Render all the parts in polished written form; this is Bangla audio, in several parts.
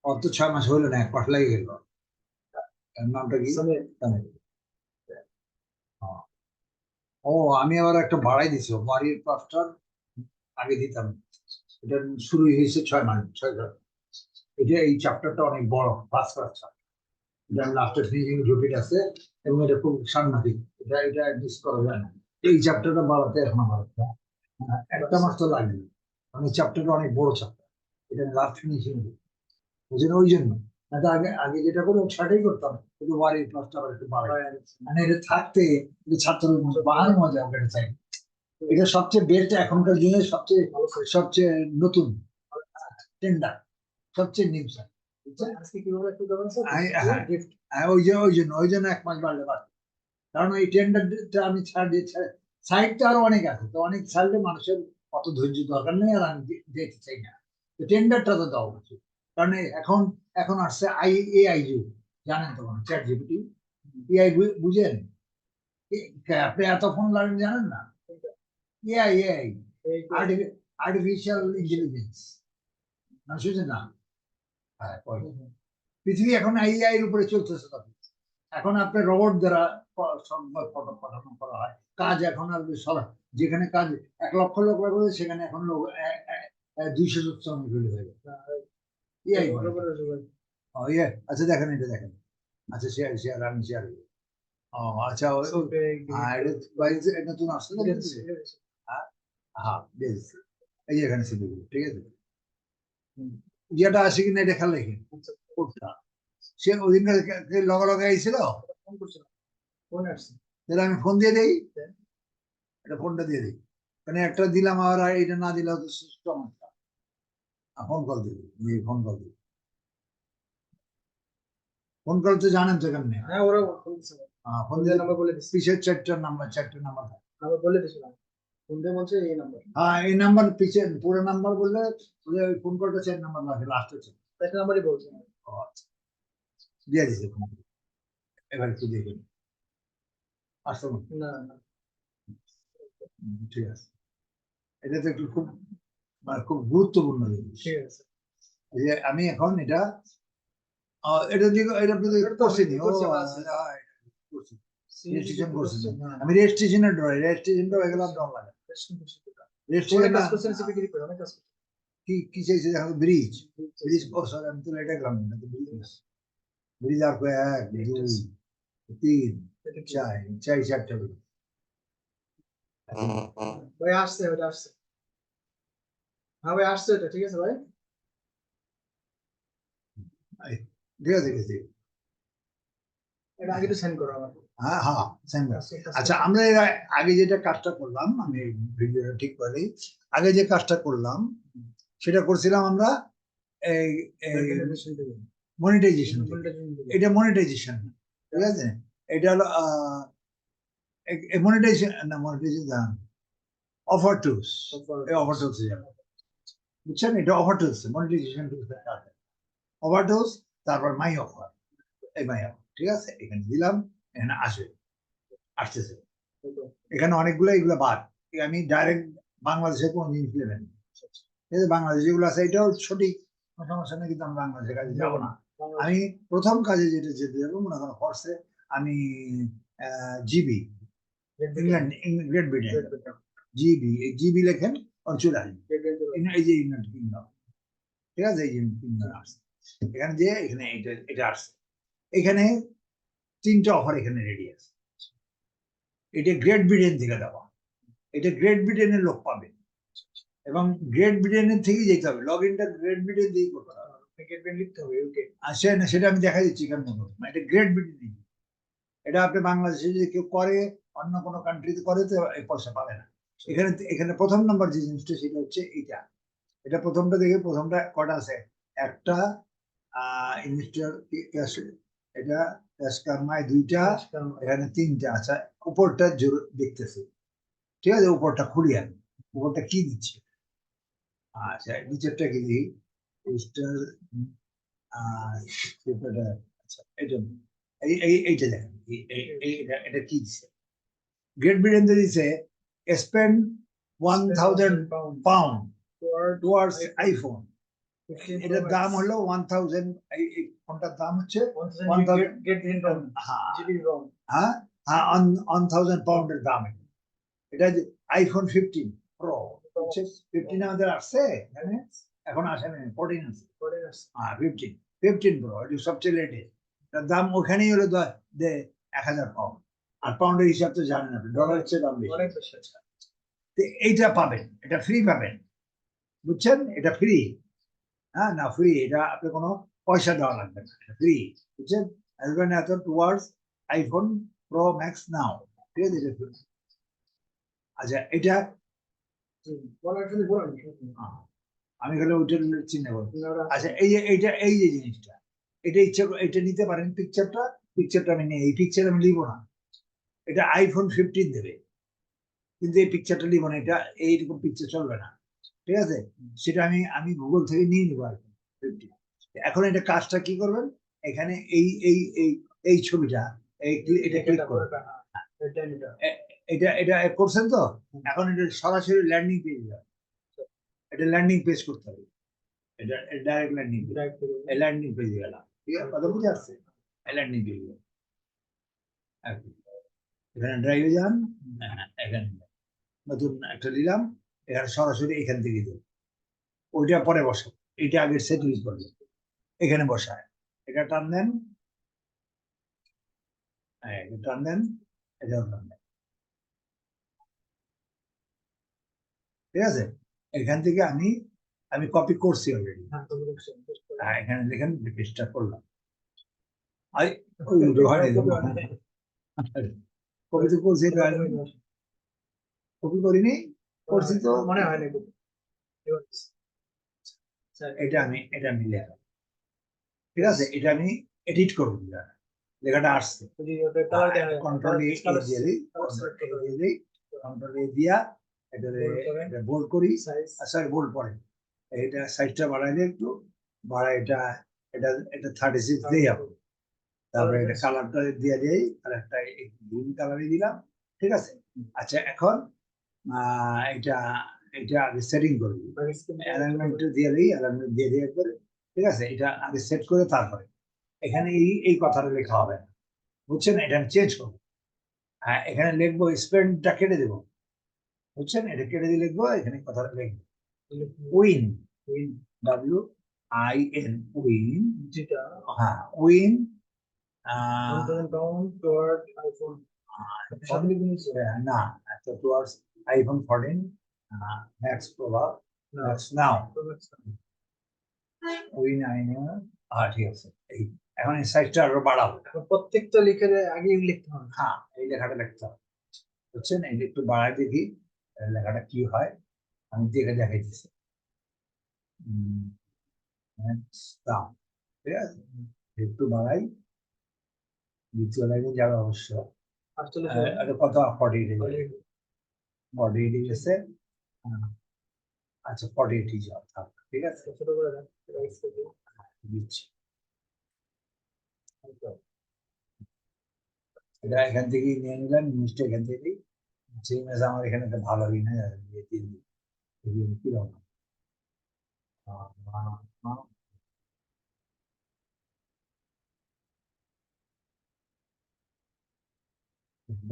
অত 6 মাস হইল না, 1 মাস লেগে গেল। নামটা কি? ও, আমি আবার একটা বাড়াই দিছি, বাড়ির প্লাস্টার আগে দিতাম। এটা শুরু হয়েছে 6 মাস, 6 মাস। এটা এই চ্যাপ্টারটা অনেক বড়, ফার্স্ট ক্লাস। এটা লাস্টের ফিনিশিং রিপিট আছে এবং এটা খুব সাংঘাতিক। এটা মিস করা যায় না। এই চ্যাপ্টারটা বাড়াতে এখন আমার 1 মাস তো লাগবে, মানে চ্যাপ্টারটা অনেক বড় চ্যাপ্টার। এটা লাস্ট ফিনিশিং বুঝলেন, ওই জন্য। আগে আগে যেটা করে ছাটাই করতাম, কিন্তু বাড়ির ক্লাসটা আবার একটু বাড়াই, মানে এটা থাকতে ছাত্রের বাহার মজা ওখানে চাই। এটা সবচেয়ে বেস্ট এখনকার দিনে, সবচেয়ে সবচেয়ে নতুন টেন্ডার, সবচেয়ে নিউজ। ওই জন্য 1 মাস বাড়লে বাড়বে, কারণ এই টেন্ডারটা আমি ছাড় দিয়ে সাইড তো আরো অনেক আছে, তো অনেক ছাড়লে মানুষের অত ধৈর্য দরকার নেই, আর আমি দিতে চাই না। তো টেন্ডারটা তো দেওয়া উচিত, কারণ এখন এখন আসছে এআই যুগ, জানেন তো, চ্যাট জিপিটি, এআই বুঝেন? আপনি এত ফোন লাগান জানেন না? এআই এআই আর্টিফিশিয়াল ইন্টেলিজেন্স না, শুনছেন না? হ্যাঁ, পৃথিবী এখন এআই এর উপরে চলতেছে। তখন এখন আপনার রোবট দ্বারা পাঠানো করা হয় কাজ। এখন আর যেখানে কাজ 1 লক্ষ লোক লাগবে, সেখানে এখন লোক 200 শ্রমিক হয়ে যাবে। আচ্ছা, দেখেন, এটা দেখেন। আচ্ছা, শেয়ার আমি শেয়ার করি। ও আচ্ছা, নতুন আসছে না? হ্যাঁ, বেশ। এই যে এখানে ছিল, ঠিক আছে। ইয়েটা আসে কিনা এটা খেয়াল রেখে, সে ওই দিন লগে লগে আইছিল, তাহলে আমি ফোন দিয়ে দিই, এটা ফোনটা দিয়ে দিই, মানে একটা দিলাম, আর এটা না দিলে হয়তো সমস্যা। ফোন কল দিবি, ফোন কল দিবি, ফোন কল তো জানেন তো কেমন? হ্যাঁ, ওরা ফোন দিয়ে নাম্বার বলে দিচ্ছি, পিছের 4টা নাম্বার বলে দিছিলাম। ফোন দিয়ে বলছে এই নাম্বার, হ্যাঁ এই নাম্বার, পিছে পুরো নাম্বার বললে ওই ফোন কলটা 4 নাম্বার লাগে, লাস্ট হচ্ছে একটা নাম্বারই বলছে। দিয়ে দিছে ফোন, এবার একটু দেখুন আসতো না। ঠিক আছে, এটা তো একটু খুব খুব গুরুত্বপূর্ণ জিনিস। ঠিক আছে, আমি এখন এটা আমি রেজিস্ট্রেশনের রেজিস্ট্রেশনটা হয়ে গেলাম, কি চাইছে দেখো, ব্রিজ ব্রিজ আমি তো এটা গেলাম না, ব্রিজ আর 1 2 3 4 4টা ভাই আসছে, ওটা আসছে। হ্যাঁ ভাই আসছে, এটা ঠিক আছে ভাই, ঠিক আছে, ঠিক আছে। এটা আগে তো সেন্ড করো আমাকে। হ্যাঁ হ্যাঁ, সেন্ড করো। আচ্ছা, আমরা আগে যেটা কাজটা করলাম, আমি ভিডিওটা ঠিক করে, আগে যে কাজটা করলাম সেটা করছিলাম আমরা এই মনিটাইজেশন। এটা মনিটাইজেশন, ঠিক আছে। এটা হলো মনিটাইজেশন না, monetization offer tools, offer tools বুঝছেন, এটা offer tools, monetization tools, offer tools, তারপর মাই অফার, এই মাই অফার, ঠিক আছে। এখানে দিলাম, এখানে আসতেছে, এখানে অনেকগুলো, এগুলো বাদ। আমি ডাইরেক্ট বাংলাদেশের কোন জিনিস নেবেন, বাংলাদেশ যেগুলো আছে এটাও সঠিক, সমস্যা নেই, কিন্তু আমি বাংলাদেশের কাজে যাবো না। আমি প্রথম কাজে যেটা যেতে যাবো, মনে করেন ফর্সে আমি GB, England, great Britain, GB, এই জিবি লেখেন, চলে আসবে এই যে ইংল্যান্ড কিংডম, ঠিক আছে, এই যে কিংডম আসছে, এখানে যে এখানে এটা আসছে, এখানে 3টা অফার এখানে রেডি আছে। এটা গ্রেট ব্রিটেন থেকে দেওয়া, এটা গ্রেট ব্রিটেনের লোক পাবে, এবং গ্রেট ব্রিটেনের থেকেই যেতে হবে, লগ ইনটা গ্রেট ব্রিটেন দিয়েই করতে হবে, লিখতে হবে ওকে। আসে না, সেটা আমি দেখা দিচ্ছি কেন, এটা গ্রেট ব্রিটেন। এটা আপনি বাংলাদেশে যদি কেউ করে, অন্য কোনো কান্ট্রিতে করে, তো এই পয়সা পাবে না। এখানে এখানে প্রথম নাম্বার যে জিনিসটা, সেটা হচ্ছে এইটা, এটা প্রথমটা দেখে, প্রথমটা কটা আছে, একটা ইনভেস্টর, এটা কারমায় 2টা, এখানে 3টা। আচ্ছা, উপরটা দেখতেছি, ঠিক আছে, উপরটা খুলি আমি, উপরটা কি দিচ্ছে। আচ্ছা, নিচেরটা কি দিই, আচ্ছা, এইটা দেখেন, এটা কি দিচ্ছে, গ্রেট ব্রিটেন দিচ্ছে স্পেন্ড 1000 পাউন্ড টুয়ার্ডস আইফোন। এটার দাম হলো 1000, এই ফোনটার দাম হচ্ছে 1000 পাউন্ডের দাম। এটা আইফোন 15 প্রো, 15 আমাদের আসছে এখানে, এখন আসে না, 14 আছে, 15 প্রো, এটা সবচেয়ে লেটেস্ট। তার দাম ওখানেই হলো 1000 পাউন্ড। আর পাউন্ডের হিসাব তো জানেন আপনি, ডলারের চেয়ে দাম বেশি। এইটা পাবেন, এটা ফ্রি পাবেন, বুঝছেন? এটা ফ্রি, হ্যাঁ না ফ্রি, এটা আপনি কোনো পয়সা দেওয়া লাগবে না, ফ্রি, বুঝছেন? আসবেন এত টুয়ার্ডস আইফোন প্রো ম্যাক্স নাও, ঠিক আছে? আচ্ছা এটা আমি গেলে ওইটা চিনে বলবো। আচ্ছা এই যে জিনিসটা, এটা ইচ্ছা এটা নিতে পারেন, পিকচারটা আমি নেই, এই পিকচার আমি নিব না, এটা আইফোন 15 দেবে, কিন্তু এই পিকচারটা নিব না, এটা এইরকম পিকচার চলবে না, ঠিক আছে? সেটা আমি গুগল থেকে নিয়ে নেবো আইফোন 15। এখন এটা কাজটা কি করবেন, এখানে এই এই এই এই ছবিটা এটা ক্লিক করবেন, এটা এটা করছেন তো, এখন এটা সরাসরি ল্যান্ডিং পেজ যাবে, এটা ল্যান্ডিং পেজ করতে হবে, এটা ডাইরেক্ট ল্যান্ডিং পেজ গেলাম, ঠিক আছে? কথা বুঝে আসছে? ল্যান্ডিং পেজ এখানে ড্রাইভে যান, এখানে নতুন একটা দিলাম, এখানে সরাসরি এখান থেকে দেব, ওইটা পরে বসাবো, এটা আগে সেটিং করবে, এখানে বসায়, এটা টান দেন, টান দেন, এটাও টান দেন, ঠিক আছে? এখান থেকে আমি কপি করছি অলরেডি, এখানে দেখেন পেজটা করলাম, কপি তো করছি, কপি করিনি, করছি তো মনে হয় না। এটা আমি লেখা, ঠিক আছে? এটা আমি এডিট করবো, লেখাটা আসছে, কন্ট্রোল দিয়ে দিই, কন্ট্রোল দিয়া এটা বোল্ড করি, সরি বোল্ড পরে, এটা সাইজটা বাড়াইলে একটু বাড়াই, এটা এটা এটা 36 দিয়ে যাবো, তারপরে এটা কালারটা দিয়ে দিই, আর একটা গ্রিন কালারই দিলাম, ঠিক আছে? আচ্ছা এখন এটা এটা আগে সেটিং করবি, অ্যালাইনমেন্ট দিয়ে দিই, অ্যালাইনমেন্ট দিয়ে দিই একবারে, ঠিক আছে? এটা আগে সেট করে তারপরে এখানে এই কথাটা লেখা হবে, বুঝছেন? এটা আমি চেঞ্জ করবো, হ্যাঁ এখানে লিখবো, স্পেনটা কেটে দেবো, বুঝছেন? এটা কেটে দিয়ে লিখবো, এখানে কথাটা লিখবো উইন, WIN, উইন, হ্যাঁ উইন, না টুয়ার্ডস আইফোন 14 ম্যাক্স প্রভাব ম্যাক্স নাও, উইন ঠিক আছে। এই এখন এই সাইজটা আরো বাড়াবো, প্রত্যেকটা লিখে আগে লিখতে হবে, হ্যাঁ এই লেখাটা লিখতে হবে, বুঝছেন? এই একটু বাড়াই দেখি লেখাটা কি হয়, আমি দেখে দেখাইতেছি, ঠিক আছে? একটু বাড়াই, দ্বিতীয় লাইনে যাবে অবশ্য, কত 48 বডি গেছে, আচ্ছা 48 যাও, ঠিক আছে? দিচ্ছি, এটা এখান থেকেই নিয়ে নিলাম, জিনিসটা এখান থেকেই, সেই মেজ আমার এখানে একটা ভালো দিন কিরকম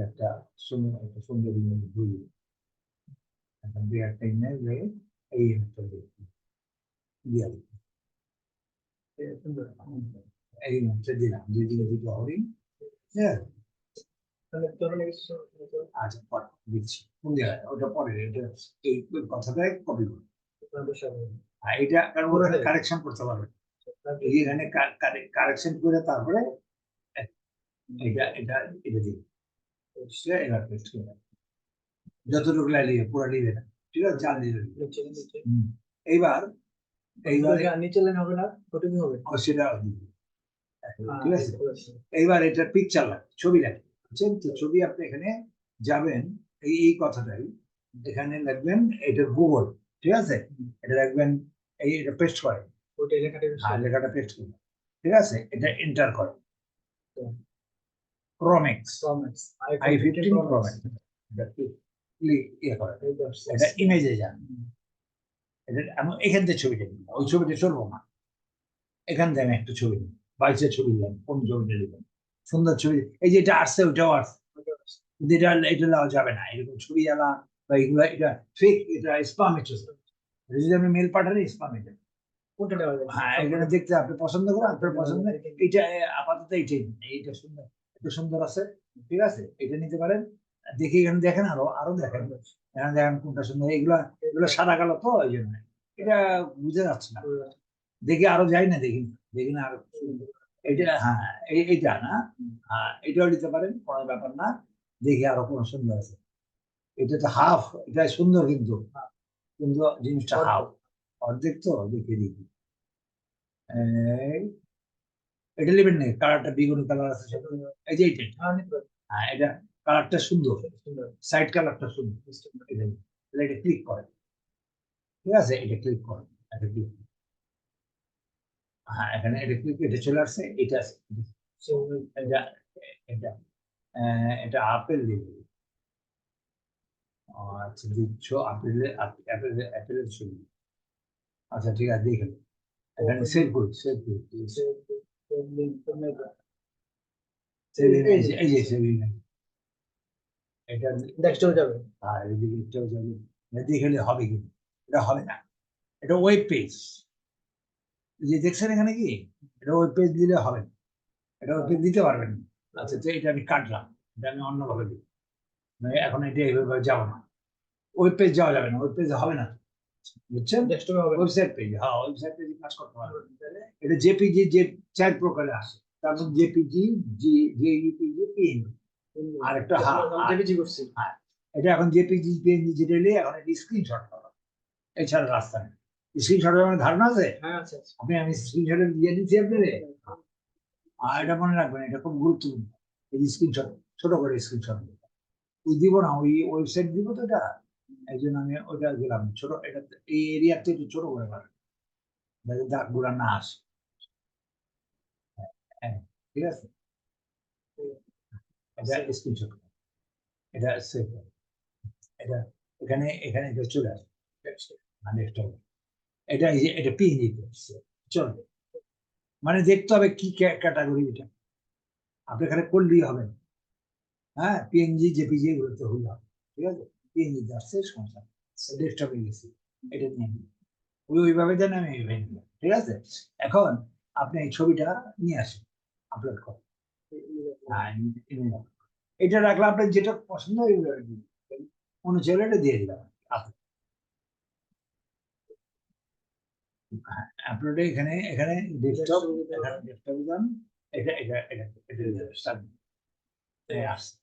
একটা সুন্দর ইমেজ বই, এখন দুই একটা ইমেজ এই ইমেজটা দিয়ে এই ইমেজটা দিলাম, দুদিকে দুটো হরিণ, ঠিক আছে? আচ্ছা পরে দিচ্ছি, কোন জায়গায় ওটা পরে, এটা এই কথাটাই কপি করবো, এটা কারণ ওখানে কারেকশন করতে পারবে, এখানে কারেকশন করে তারপরে এটা এটা এটা দিই, এবার পেস্ট করে যতটুকু লাগিয়ে পুরো নিবে না, ঠিক আছে? জাল দিয়ে এইবার নিচে লাইন হবে না, ওটুকু হবে, সেটা ঠিক আছে? এইবার এটা পিকচার লাগে, ছবি লাগে, বুঝছেন তো? ছবি আপনি এখানে যাবেন, এই কথাটাই এখানে লিখবেন, এটা গুগল, ঠিক আছে? এটা রাখবেন, এটা পেস্ট করে, লেখাটা পেস্ট করে, ঠিক আছে? এটা এন্টার করে, প্রোম্যাক্স i15 প্রোম্যাক্স, এটা ইয়ে করে, এটা ইমেজে যান, এখান থেকে ছবিটা নিলাম, ওই ছবিটা চলবো না, এখান থেকে আমি একটা ছবি নিই, বাইশের ছবি নিলাম, কোন ছবিটা নিলাম, সুন্দর ছবি, এই যে এটা আসছে ওইটাও আসছে, কিন্তু এটা নেওয়া যাবে না, এরকম ছবি আলা বা এগুলো, এটা ফেক, এটা স্পাম, এটা যদি আমি মেল পাঠালে স্পাম এটা। কোনটা নেওয়া যায়? হ্যাঁ, এখানে দেখতে আপনি পছন্দ করেন, আপনার পছন্দ, এইটা আপাতত এইটাই নিন। এইটা সুন্দর, এটা সুন্দর আছে, ঠিক আছে, এটা নিতে পারেন। দেখি এখানে দেখেন, আরো আরো দেখেন, এখানে দেখেন কোনটা সুন্দর, এগুলা এগুলো সাদা কালো তো, এই জন্য এটা বুঝে যাচ্ছে না। দেখি আরো যাই না, দেখি দেখি না আরো এইটা, হ্যাঁ এইটা না, হ্যাঁ এটাও নিতে পারেন, কোনো ব্যাপার না। দেখি আরো কোন সুন্দর আছে, এটা তো হাফ, এটা সুন্দর কিন্তু, কিন্তু জিনিসটা হাফ, অর্ধেক তো, দেখি দেখি এই, এটা নেবেন না, কালারটা বেগুনি কালার আছে, এই যে এইটা, হ্যাঁ এটা কালারটা সুন্দর, সাইড কালারটা সুন্দর, এটা ক্লিক করে, ঠিক আছে, এটা ক্লিক করে, এটা ক্লিক, হ্যাঁ এখানে এটা ক্লিক, এটা চলে আসছে, এটা আছে, এটা এটা এটা আপেল দিবে, আচ্ছা দিচ্ছ আপেলের, অ্যাপেলের ছবি, আচ্ছা ঠিক আছে, দেখে এখানে সেভ করি, সেভ করি, এই যে সেভ, এটা নেক্সট যাবে। আর এদিকে এটাও যাবে, দেখলে হবে কিন্তু, এটা হবে না, এটা ওয়েব পেজ, যে দেখছেন এখানে কি, এটা ওয়েব পেজ দিলে হবে না, এটা ওয়েব পেজ দিতে পারবেন না। আচ্ছা তো এটা আমি কাটলাম, এটা আমি অন্যভাবে দিই, মানে এখন এটা এইভাবে যাবো না, ওয়েব পেজ যাওয়া যাবে না, ওয়েব পেজ হবে না, বুঝছেন, ডেস্কটপে হবে। ওয়েবসাইট পেজ, হ্যাঁ ওয়েবসাইট পেজে কাজ করতে পারবেন। এটা জেপিজি, যে 4 প্রকারে আসে, তারপর জেপিজি, জেইপিজি, পিএনজি, আর একটা, হ্যাঁ জেপিজি করছি। হ্যাঁ, এটা এখন জেপিজি পিএনজি যেটা নিয়ে এখন এটা স্ক্রিনশট করা, এছাড়া রাস্তা নেই। স্ক্রিনশটের আমার ধারণা আছে, হ্যাঁ আচ্ছা আচ্ছা। আমি স্ক্রিনশটে দিয়ে দিচ্ছি আপনাদের, আর এটা মনে রাখবেন, এটা খুব গুরুত্বপূর্ণ, এই স্ক্রিনশট, ছোট করে স্ক্রিনশট ওই দিব না, ওই ওয়েবসাইট দিব তো, এটা এই জন্য আমি ওইটা দিলাম ছোট, এটা এই এরিয়াতে একটু ছোট করে পারেন, যাতে দাগগুলা না আসে, হ্যাঁ ঠিক আছে, এটা স্ক্রিনশট, এটা সেভ, এটা এখানে এখানে এটা চলে আসে, মানে এটা এই যে এটা পিএনজি চলবে, মানে দেখতে হবে কি ক্যাটাগরি, এটা আপনি এখানে করলেই হবে না। হ্যাঁ পিএনজি জেপিজি এগুলোতে হলে হবে, ঠিক আছে, পিএনজি আসছে সমস্যা, ডেস্কটপে গেছি, এটা নিয়ে নিই। ওইভাবে দেন, আমি এইভাবে নিলাম, ঠিক আছে। এখন আপনি এই ছবিটা নিয়ে আসেন, আপলোড করেন, হ্যাঁ, এটা রাখলে আপনার যেটা পছন্দ হয় মনে হচ্ছে এটা দিয়ে দিলাম, আচ্ছা আপলোডে এখানে এখানে ডেস্কটপ, এখানে ডেস্কটপে যান, এটা এটা এটা এটা আসছে,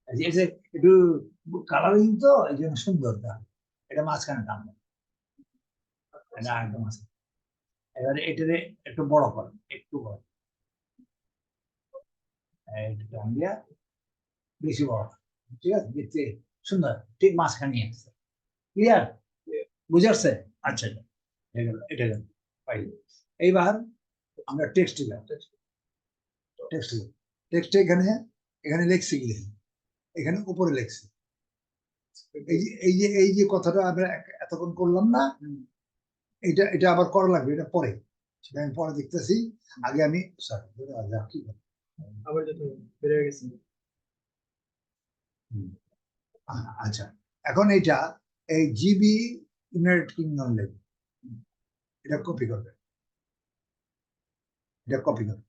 এই যে একটু কালারিং তো, এই জন্য সুন্দর, এটা মাঝখানে টানবো, এটা একদম আছে, এবারে এটারে একটু বড় করেন, একটু বড়, একটু টান দিয়া বেশি বড়, ঠিক আছে, দেখতে সুন্দর, ঠিক মাঝখানে আসছে, ক্লিয়ার, বুঝে আসছে, আচ্ছা এটা গেল পাই। এইবার আমরা টেক্সটে যাব, টেক্সটে এখানে এখানে লেখছি কি, এখানে উপরে লেখছি, এই যে কথাটা আমরা এতক্ষণ করলাম না, এটা এটা আবার করা লাগবে, এটা পরে, সেটা আমি পরে দেখতেছি, আগে আমি সরি কি আবার যেতে বেড়ে গেছে। আচ্ছা, এখন এইটা এই জিবি ইউনাইটেড কিংডম লেখবে, এটা কপি করবে, এটা কপি করবে,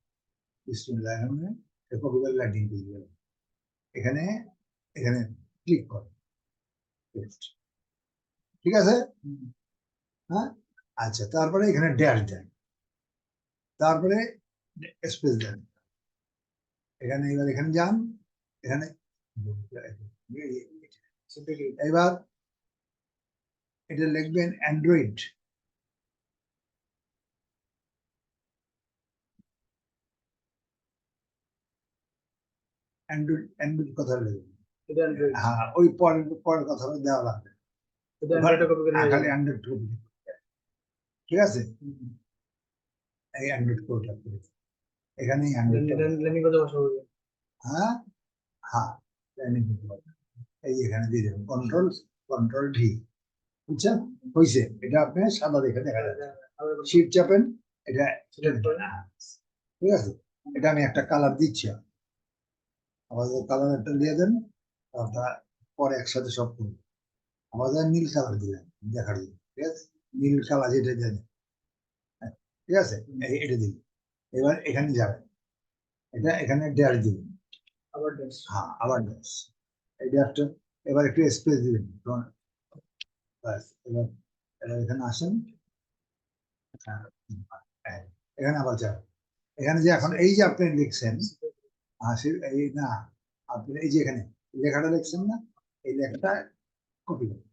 কপি করে ল্যান্ডিং পেজ দিবে, এখানে এখানে ক্লিক করো, ঠিক আছে, হ্যাঁ আচ্ছা, তারপরে এখানে ড্যাশ দেন, তারপরে স্পেস দেন, এখানে এবার এখানে যান, এখানে এবার এটা লিখবেন অ্যান্ড্রয়েড, অ্যান্ড্রয়েড অ্যান্ড্রয়েড কথা লিখবেন, এটা অ্যান্ড্রয়েড, হ্যাঁ ওই পরের পরের কথাটা দেওয়া লাগবে, এটা অ্যান্ড্রয়েডে কপি করে খালি অ্যান্ড্রয়েড কপি, ঠিক আছে, এই অ্যান্ড্রয়েড কোডটা এখানে ল্যান্ডিং করতে বসাবো। হ্যাঁ হ্যাঁ landing করতে পারবেন। এই এখানে দিয়ে দেবেন কন্ট্রোল, কন্ট্রোল ভি, বুঝছেন? হয়েছে, এটা আপনি সাদা দেখে দেখা যাচ্ছে। আবার বলুন। শিফট চাপেন, এটা Select করেন। ঠিক আছে। এটা আমি একটা কালার দিচ্ছি, আমাদের কালার একটা দিয়ে দেন, পরে একসাথে সব করবো। আমাদের নীল কালার দিলেন দেখার জন্য, ঠিক আছে, নীল কালার যেটা দেন, ঠিক আছে, এটা দিন। এবার এখানে যাবেন, এটা এখানে ড্যাশ দিবেন, আবার ড্যাশ। হ্যাঁ আবার ড্যাশ, এই ড্যাশটা এবার একটু স্পেস দিবেন, ব্যাস, এবার এখানে আসেন, হ্যাঁ, এখানে আবার যাবেন, এখানে যে এখন এই যে আপনি লিখছেন, এই না, আপনি এই যে এখানে লেখাটা লিখছেন না, এই লেখাটা কপি করুন,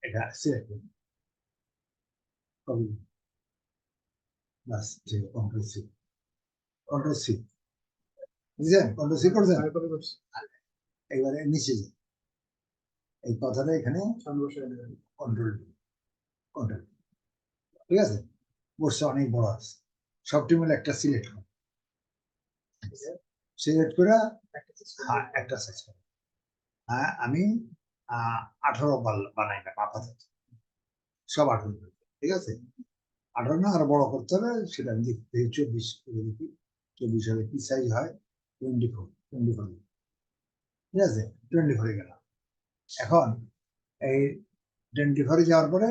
এটা সিলেক্ট করুন, কপি করুন, বাস, ঠিক আছে, কন্ট্রোল সি, কন্ট্রোল সি, বুঝছেন, কন্ট্রোল সি করছেন। আমি কপি করছি। এবারে নিচে যান, এই কথাটা এখানে সামনে বসে দেবেন। কন্ট্রোল কন্ট্রোল, ঠিক আছে, বসছে অনেক বড় আছে, সবটি মিলে একটা সিলেক্ট করুন, সিলেক্ট করে হ্যাঁ একটা সাইজ করুন, হ্যাঁ আমি 18 বানাই না, আপাতত সব 18, ঠিক আছে, 18 না আরো বড় করতে হবে, সেটা আমি দেখি 24 করে দেখি, 24 হলে কি সাইজ হয়, 24, ঠিক আছে, 24 গেল। এখন এই 24 যাওয়ার পরে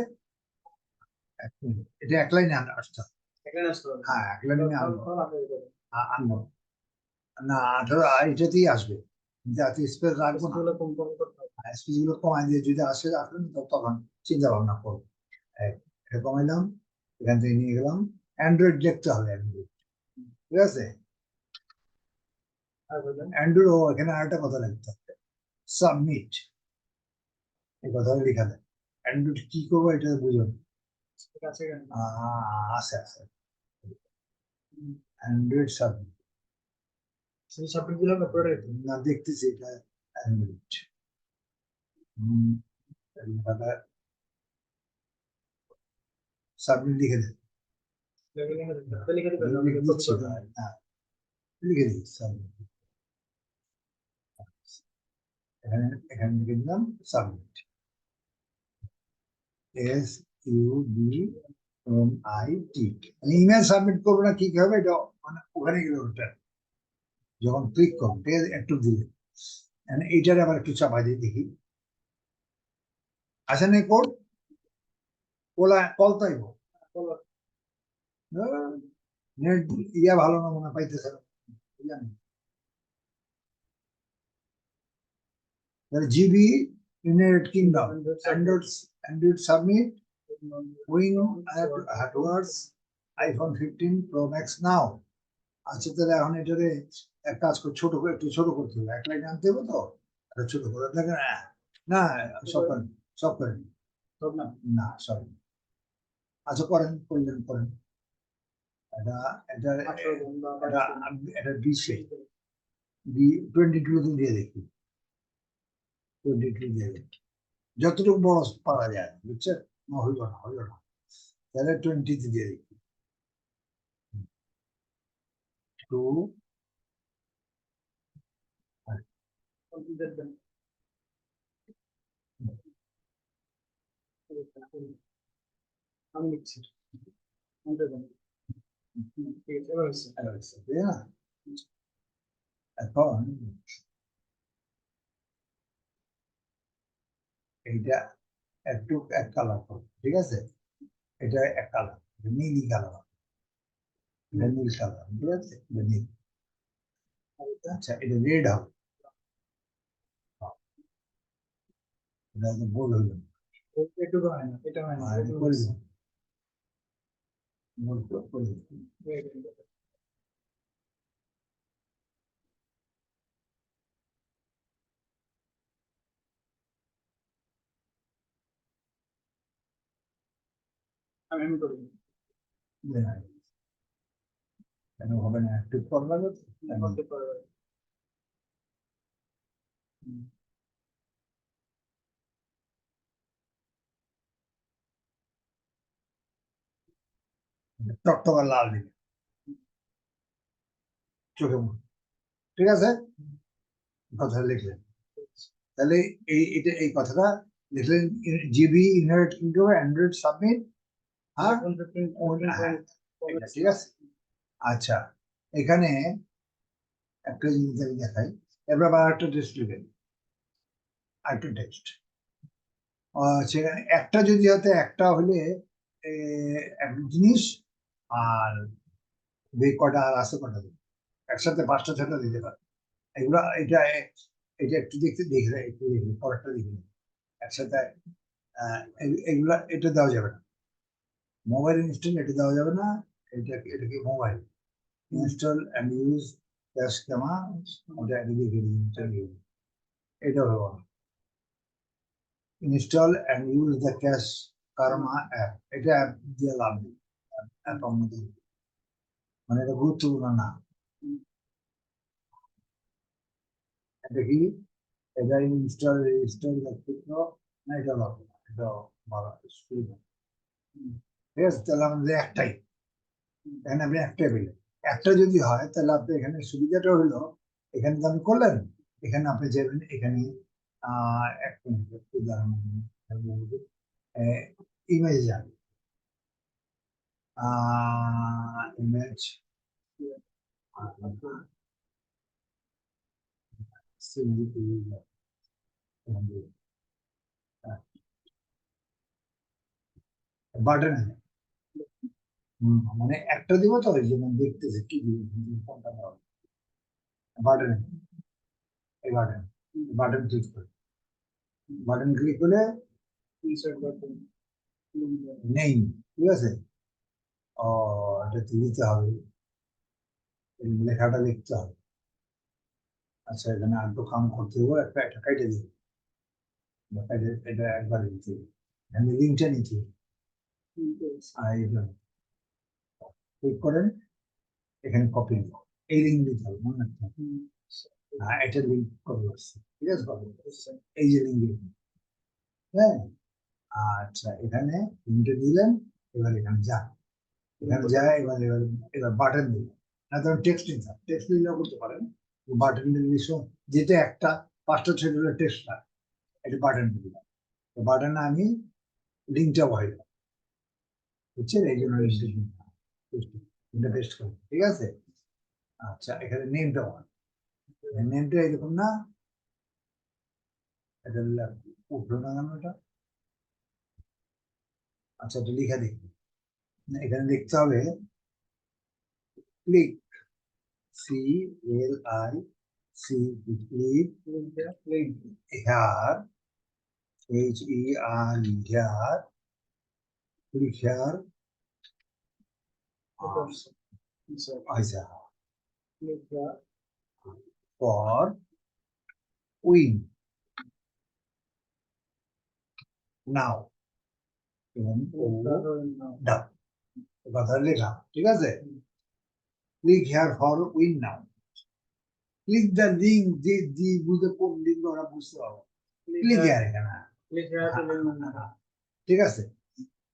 এটা এক লাইনে আসতে হবে, এখানে আসতে হবে। হ্যাঁ এক লাইনে তাহলে আপনি করবেন। আনবো না, 18 এটাতেই আসবে, জাতীয় স্পেস রাখবো না, স্কুলে কম কম করতে হবে। স্পেস গুলো কমাই দিয়ে যদি আসে আসবেন, তখন চিন্তা ভাবনা করবো। এটা কমাইলাম, এখান থেকে নিয়ে গেলাম, অ্যান্ড্রয়েড লিখতে হবে, অ্যান্ড্রয়েড, ঠিক আছে, আর বলবেন। অ্যান্ড্রয়েড, ও এখানে আরেকটা কথা লিখতে হবে, সাবমিট, এই কথাটা লেখা দেয়, অ্যান্ড্রয়েড কি করবো এটা বুঝুন, ঠিক আছে এখানে। আছে আছে, অ্যান্ড্রয়েড সাবমিট, সেই সাবজেক্টগুলো আমি করে রাখি। না দেখতেছি এটা অ্যান্ড্রয়েড, সাবমিট লিখে দেন, লিখে দিবেন, আমি কপি দিচ্ছি, করবেন। হ্যাঁ লিখে দিই সাবমিট, এখানে এখানে লিখে দিলাম সাবমিট, SUBMIT, মানে ইমেল সাবমিট করবো না কি হবে, এটা মানে ওখানে গেলে ওটা যখন ক্লিক করবো, ঠিক আছে, একটু দিলে এইটার আবার একটু চাপাই দিয়ে দেখি, আসে নাই কোড, কল তাইব, নেট ইয়া ভালো না মনে হয়, পাইতেছে না, জানি GB United Kingdom, Android submit, wing hardwares, iPhone 15 pro max now. আচ্ছা তাহলে এখন এটারে এক কাজ করে ছোট করে, একটু ছোট করতে হবে, এক লাইন আনতে হবে তো, একটা ছোট করে দেখেন, না সব করেন, সব করেন, সব না। না সব, আচ্ছা করেন, করলেন করেন, এটা এটা 18 দিন বা এটা 22 দিন। এটা 22 দিয়ে দেখি, 22 দিয়ে দেখি, যতটুকু বড় পারা যায়, বুঝছেন, না হইল না, হইল না, তাহলে 20 দিয়ে দেখি, 2, কম্পিউটার দেন। আমি লিখছি। কম্পিউটার দেন। ঠিক আছে, এবার হচ্ছে। তাই না, এখন এইটা একটু এক কালার করো, ঠিক আছে, এটা এক কালার, নীল কালার, এটা নীল কালার, ঠিক আছে, এটা নীল, আচ্ছা এটা রেড হবে, এটা গোল হইল, এটুকু হয় না, এটা হয় না, এটুকু করে হচ্ছে। দিন, গোল করে দিন। আমি করি। কেন হবে না, একটু কম লাগে তো? করতে পারবে। টকটকা লাল দিবে চোখে মুখ, ঠিক আছে, কথা লিখলেন, তাহলে এই এটা এই কথাটা লিখলেন GB inherit into Android submit. হ্যাঁ, 115 ঠিক আছে। আচ্ছা, এখানে একটা জিনিস আমি দেখাই, এবার আবার একটা টেস্ট লিখেন, আরেকটা টেস্ট। সেখানে একটা যদি হতে একটা হলে একটা জিনিস, আর কটা আর আছে কটা দিন একসাথে 5টা 6টা দিতে পারে। এগুলো এটা এটা একটু দেখতে দেখে একটু দেখি, পরেরটা দেখি একসাথে। এগুলা এটা দেওয়া যাবে না, মোবাইল ইনস্টল এটা দেওয়া যাবে না। এটা কি mobile install and use cash কামা, এটা দেখে দিন, এটা হলো install and use the cash karma app. এটা অ্যাপ দিয়ে লাভ নেই, অ্যাপ মধ্যে মানে এটা গুরুত্বপূর্ণ না। এটা কি, এটা ইনস্টল রেজিস্টার না, এটা লাগবে না, এটা ভালো সুবিধা। ঠিক আছে, তাহলে আমাদের একটাই, এখানে আপনি একটাই পেলেন। একটা যদি হয় তাহলে আপনি এখানে সুবিধাটা হলো, এখানে তো আপনি করলেন, এখানে আপনি যাবেন, এখানে এক মিনিট একটু দাঁড়ান, ইমেজ যান, ইমেজ বাটন মানে একটা দিব তো, ওই যেমন দেখতেছে কি কোনটা বাটন, এই বাটন, বাটন ক্লিক করে, বাটন ক্লিক করলে ইনসার্ট বাটন নেই, ঠিক আছে। ও, এটা দিতে হবে, এই লেখাটা লিখতে হবে। আচ্ছা, এখানে আর একটু কাম করতে হবে, একটা একটা কাইটে দিই, এটা একবার দিতে হবে, আমি লিঙ্কটা নিচ্ছি, আর ক্লিক করেন, এখানে কপি এই লিঙ্ক দিতে হবে, মনে রাখতে হবে। এটা লিঙ্ক করে আসছে, ঠিক আছে, এই যে লিঙ্ক, হ্যাঁ। আচ্ছা, এখানে লিঙ্কটা দিলেন, এবার এখানে যান, এখানে যায়, এবার এবার এবার বাটন দিলেন, না তো টেক্সট দিতে, টেক্সট দিলেও করতে পারেন, বাটন দিলে যেটা একটা 5টা 6টা টেক্সট না, এটা বাটন দিলাম, বাটনে আমি লিঙ্কটা ভয় দিলাম, বুঝছেন, এই জন্য লিঙ্কটা পেস্ট করি, ঠিক আছে। আচ্ছা, এখানে নেমটা হয়, নেমটা এরকম না, এটা উঠলো না কেন এটা। আচ্ছা, এটা লিখে দেখি, এখানে লিখতে হবে click, CLIC, click here, HER here, click here, আচ্ছা, for win now, এবং ডান, কথা লেখা, ঠিক আছে। Click here for win now, click the link, যে বুঝতে কোন লিঙ্ক ওরা বুঝতে পারবো, ক্লিক হেয়ার এখানে, ঠিক আছে।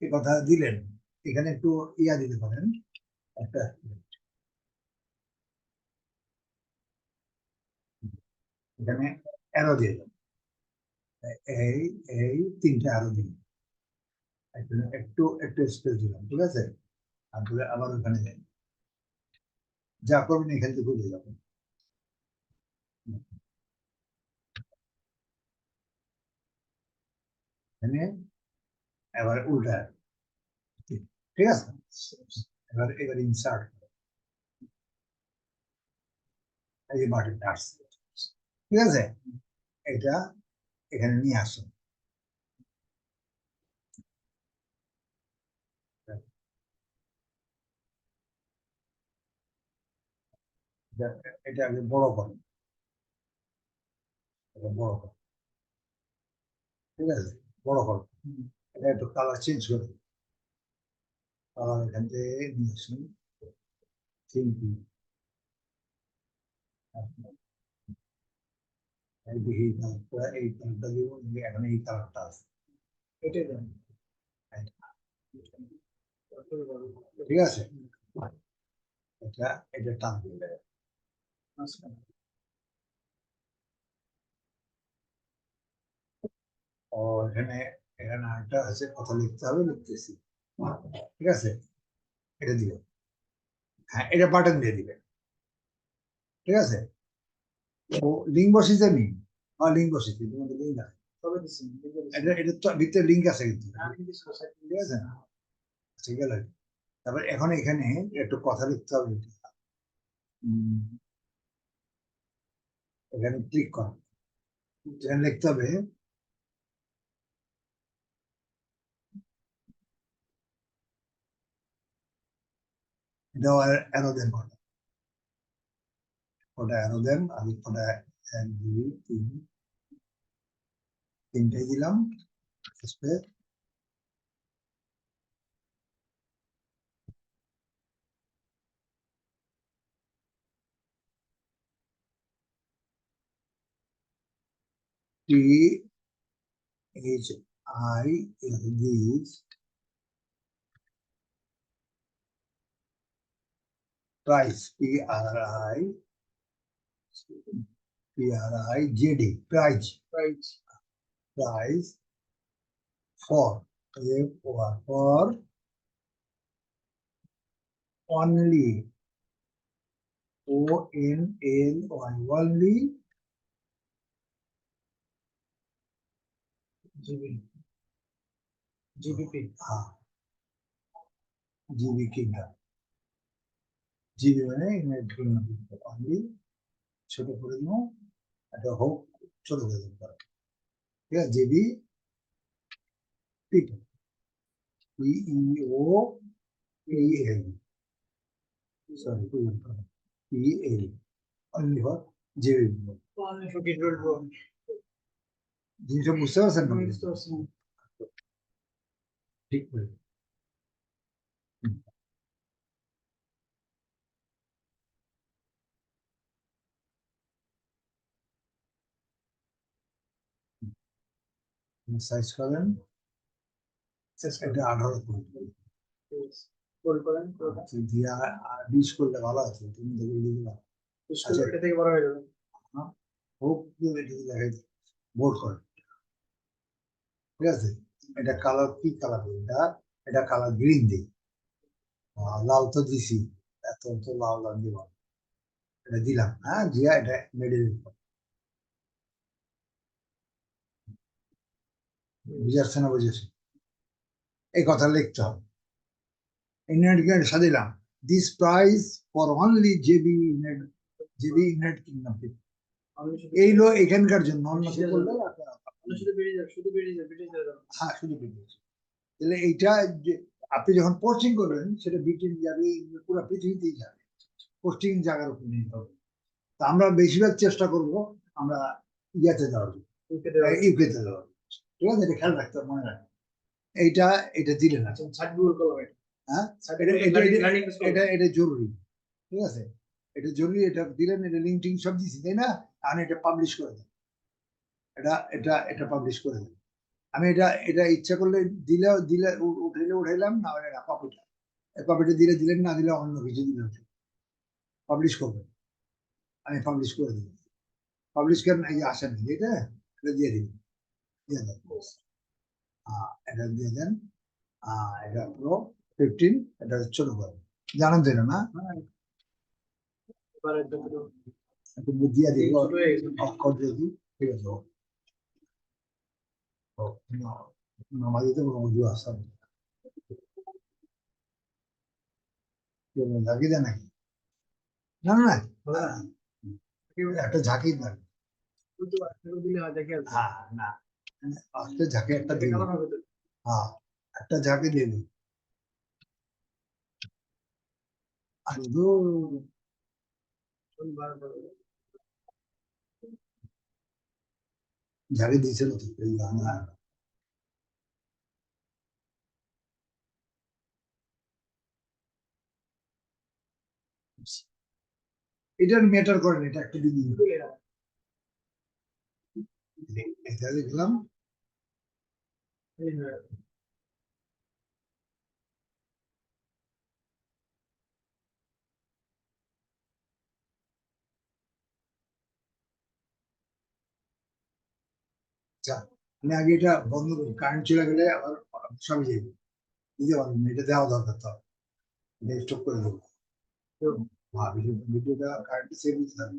এই কথা দিলেন, এখানে একটু ইয়া দিতে পারেন, একটা এখানে অ্যারো দিয়ে দেন, এই এই 3টা অ্যারো দিন, একটু একটু স্পেস দিলাম, ঠিক আছে। তারপরে আবার ওখানে যাই, যা করবেন এখান থেকে বুঝে যাবেন, এখানে এবার উল্টা, ঠিক আছে। এবার এবার ইনসার্ট, এই যে বাটনটা আসছে, ঠিক আছে, এটা এখানে নিয়ে আসুন, এটা আগে বড় করুন, এটা বড় করুন, ঠিক আছে, বড় করুন, এটা একটু কালার চেঞ্জ করুন, কালার এখান থেকে নিয়ে আসুন, দেখি এই কালারটা দিব, এখন এই কালারটা আছে, এটাই দেন, ঠিক আছে। এটা এটা টান দিলে, ও এখানে এখানে আরেকটা আছে, কথা লিখতে হবে, লিখতেছি। ঠিক আছে, এটা দিবে। হ্যাঁ, এটা বাটন দিয়ে দিবে। ঠিক আছে, ও লিঙ্ক বসিয়েছে নি? হ্যাঁ, লিঙ্ক বসিয়েছি, তোমাদের লিঙ্ক আছে। তবে দিচ্ছি এটা এটা তো ভিতরে লিঙ্ক আছে কিন্তু। আমি কিন্তু সোসাইটি ঠিক আছে না? ঠিক আছে, তারপর এখন এখানে একটু কথা লিখতে হবে। উম, এখানে ক্লিক কর, এখানে লিখতে হবে এটা অ্যারো দেন, ওটা অ্যারো দেন। আমি ওটা এক দুই তিন, তিনটাই দিলাম space. T H I L this price, P R I Z, price, price price for, F for only, O N L Y, only GB GBP GB কিনা, জিবি মানে অনলি, ছোট করে দেবো, এটা হোক ছোট করে দেবো। ঠিক আছে, GB people, PEO PL, sorry PL, only for GB. জিনিসটা বুঝতে পারছেন না? ঠিক করে সাইজ করেন, এটা 18 করে দিয়া, 20 করলে ভালো আছে, তুমি দেখে দিলে আচ্ছা, এটা থেকে বড় হয়ে যাবে। হোক দেখাই বোর্ড করে। ঠিক আছে, এটা কালার কি কালার, এটা এটা কালার গ্রিন দিই। লাল তো দিছি, এত তো লাল লাল দিব, এটা দিলাম। হ্যাঁ, দিয়া এটা মেডেল বুঝাচ্ছে না, বুঝেছি? এই কথা লিখতে হবে। ইন্টারনেট সাজিলাম, this price for only GB net, GB net kingdom. এই লো এখানকার জন্য, অন্য কেউ বললে শুধু বেরিয়ে যাবে, শুধু বেরিয়ে যাবে, বেরিয়ে যাবে। হ্যাঁ, শুধু বিদেশ। তাহলে এইটা যে আপনি যখন পোস্টিং করবেন, সেটা ব্রিটেন যাবে, পুরো পৃথিবীতেই যাবে, পোস্টিং জায়গার উপর নির্ভর করবে। তা আমরা বেশিরভাগ চেষ্টা করব আমরা ইয়াতে দেওয়ার জন্য, ইউকেতে দেওয়ার। ঠিক আছে, এটা খেয়াল রাখতে হবে, মনে রাখবেন। এইটা এটা দিলে না, হ্যাঁ, এটা এটা জরুরি। ঠিক আছে, এটা জরুরি, এটা দিলেন, এটা লিঙ্ক টিঙ্ক সব দিচ্ছি, তাই না? আমি এটা পাবলিশ করে দেন, এটা এটা এটা পাবলিশ করে দেন। আমি এটা এটা ইচ্ছা করলে দিলে দিলে উঠাইলে উঠাইলাম, না হলে না, কপিটা, কপিটা দিলে দিলেন, না দিলে অন্য কিছু দিলে পাবলিশ করবেন। আমি পাবলিশ করে দিলাম, পাবলিশ করেন, এই যে আসেন, এটা এটা দিয়ে দিন, দিয়ে দেন, এটা দিয়ে দেন। এটা পুরো 15, এটা ছোট করে জানেন তো, এটা না একটু দিয়ে দিই, অক্ষর দিয়ে দিই। ঠিক আছে, আমাদের তো কোনো বুঝু আসা ঝাঁকি দেয় নাকি? না না না, একটা ঝাঁকি দেন। হ্যাঁ, না, একটা ঝাঁকি একটা দিন, হ্যাঁ, একটা ঝাঁকি দিয়ে দিন। আর ঝাঁকি দিয়েছিল তো এই গান। এটার ম্যাটার করেন, এটা একটা দিন এটা দেখলাম। আচ্ছা, আমি আগে এটা বন্ধ করি, কারেন্ট চলে গেলে আবার সবই যাবে, দিতে পারবেন না, এটা দেওয়া দরকার তো, এটা স্টপ করে দেবো। ভিডিওটা কারেন্ট সেভ দিতে হবে।